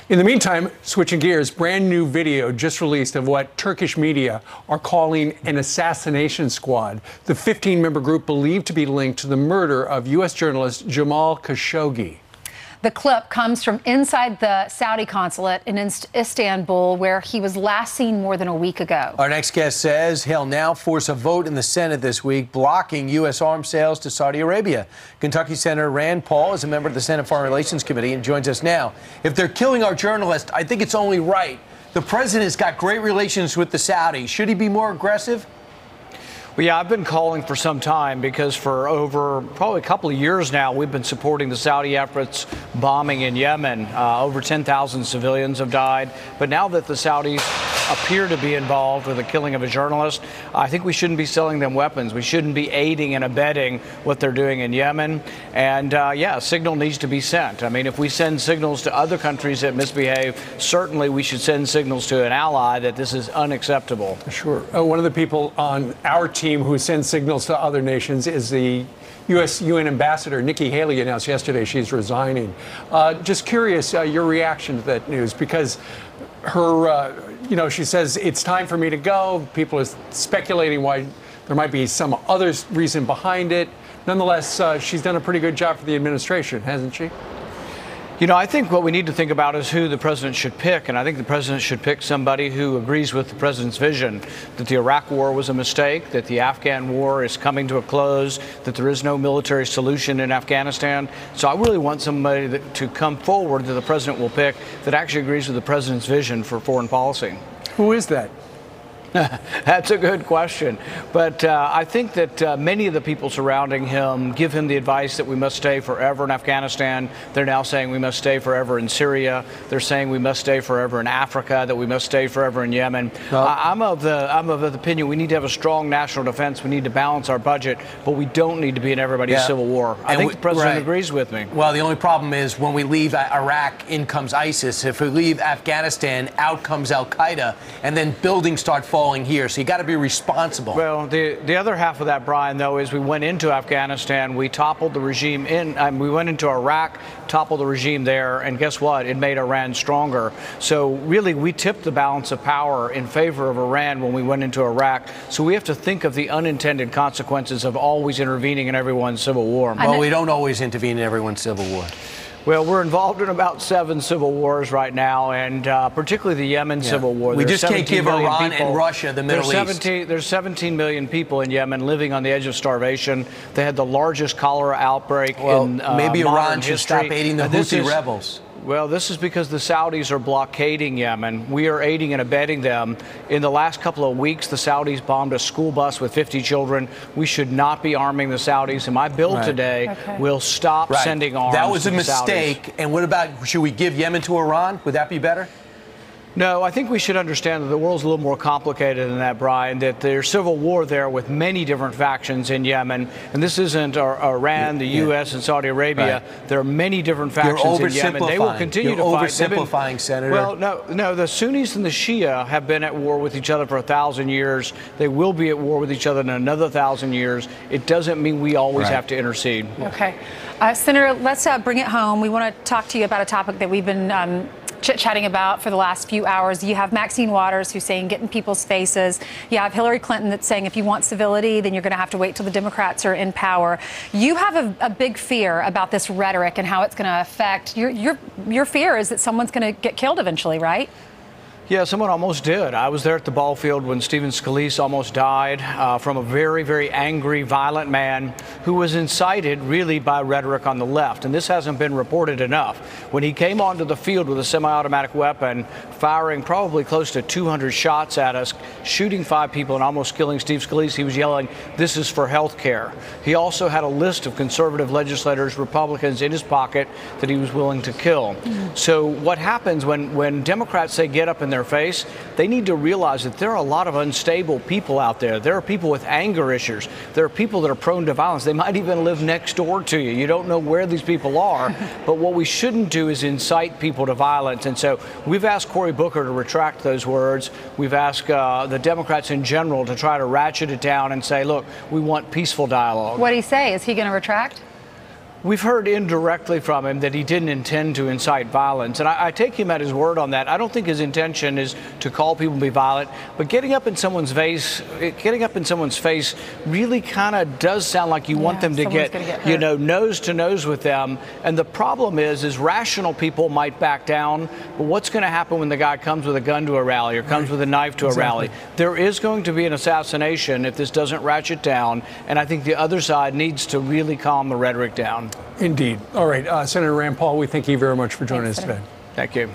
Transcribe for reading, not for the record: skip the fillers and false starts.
In the meantime, switching gears, brand new video just released of what Turkish media are calling an assassination squad. The 15-member group believed to be linked to the murder of U.S. journalist Jamal Khashoggi. The clip comes from inside the Saudi consulate in Istanbul, where he was last seen more than a week ago. Our next guest says he'll now force a vote in the Senate this week blocking U.S. arms sales to Saudi Arabia. Kentucky Senator Rand Paul is a member of the Senate Foreign Relations Committee and joins us now. If they're killing our journalists, I think it's only right. The president's got great relations with the Saudis. Should he be more aggressive? Well, yeah, I've been calling for some time because for over probably a couple of years now, we've been supporting the Saudi efforts bombing in Yemen. Over 10,000 civilians have died. But now that the Saudis appear to be involved with the killing of a journalist, I think we shouldn't be selling them weapons. We shouldn't be aiding and abetting what they're doing in Yemen. And yeah, a signal needs to be sent. I mean, if we send signals to other countries that misbehave, certainly we should send signals to an ally that this is unacceptable. Sure. One of the people on our team who sends signals to other nations is the U.S. UN ambassador. Nikki Haley announced yesterday she's resigning. Just curious your reaction to that news, because her, she says it's time for me to go. People are speculating why there might be some other reason behind it. Nonetheless, she's done a pretty good job for the administration, hasn't she? You know, I think what we need to think about is who the president should pick, and I think the president should pick somebody who agrees with the president's vision, that the Iraq war was a mistake, that the Afghan war is coming to a close, that there is no military solution in Afghanistan. So I really want somebody to come forward that the president will pick that actually agrees with the president's vision for foreign policy. Who is that? That's a good question. But I think that many of the people surrounding him give him the advice that we must stay forever in Afghanistan. They're now saying we must stay forever in Syria. They're saying we must stay forever in Africa, that we must stay forever in Yemen. I'm of the opinion we need to have a strong national defense. We need to balance our budget, but we don't need to be in everybody's civil war. I think the president agrees with me. Well, the only problem is when we leave Iraq, in comes ISIS. If we leave Afghanistan, out comes Al-Qaeda, and then buildings start falling here, so you got to be responsible. Well, the other half of that, Brian, though, is we went into Afghanistan, we toppled the regime we went into Iraq, toppled the regime there, and guess what? It made Iran stronger. So really, we tipped the balance of power in favor of Iran when we went into Iraq. So we have to think of the unintended consequences of always intervening in everyone's civil war. Well, we don't always intervene in everyone's civil war. Well, we're involved in about 7 civil wars right now, and particularly the Yemen civil war. We just can't give Iran and Russia the Middle East. There's 17 million people in Yemen living on the edge of starvation. They had the largest cholera outbreak in maybe Iran history. should stop aiding the Houthi rebels. Well, this is because the Saudis are blockading Yemen. We are aiding and abetting them. In the last couple of weeks, the Saudis bombed a school bus with 50 children. We should not be arming the Saudis. And my bill today will stop sending arms. That was to a the mistake. Saudis. And what about, should we give Yemen to Iran? Would that be better? No, I think we should understand that the world's a little more complicated than that, Brian, that there's civil war there with many different factions in Yemen. And this isn't Iran, the U.S., and Saudi Arabia. There are many different factions in Yemen. They will continue to fight. You're oversimplifying, Senator. Well, no, the Sunnis and the Shia have been at war with each other for 1,000 years. They will be at war with each other in another 1,000 years. It doesn't mean we always have to intercede. Okay. Senator, let's bring it home. We want to talk to you about a topic that we've been chit-chatting about for the last few hours. You have Maxine Waters who's saying get in people's faces. You have Hillary Clinton that's saying if you want civility, then you're going to have to wait till the Democrats are in power. You have a big fear about this rhetoric and how it's going to affect your fear is that someone's going to get killed eventually, right? Yeah, someone almost did. I was there at the ball field when Stephen Scalise almost died from a very, very angry, violent man who was incited really by rhetoric on the left. And this hasn't been reported enough. When he came onto the field with a semi-automatic weapon, firing probably close to 200 shots at us, shooting 5 people and almost killing Steve Scalise, he was yelling, "This is for health care." He also had a list of conservative legislators, Republicans in his pocket that he was willing to kill. So what happens when Democrats say get up in their face, they need to realize that there are a lot of unstable people out there. There are people with anger issues. There are people that are prone to violence. They might even live next door to you. You don't know where these people are. But what we shouldn't do is incite people to violence. And so we've asked Cory Booker to retract those words. We've asked the Democrats in general to try to ratchet it down and say, look, we want peaceful dialogue. What did he say? Is he going to retract? We've heard indirectly from him that he didn't intend to incite violence, and I take him at his word on that. I don't think his intention is to call people to be violent, but getting up in someone's face really kind of does sound like you want them to get nose to nose with them. And the problem is rational people might back down, but what's going to happen when the guy comes with a gun to a rally or comes with a knife to a rally? There is going to be an assassination if this doesn't ratchet down, and I think the other side needs to really calm the rhetoric down. Indeed. All right, Senator Rand Paul, we thank you very much for joining us today. Thank you.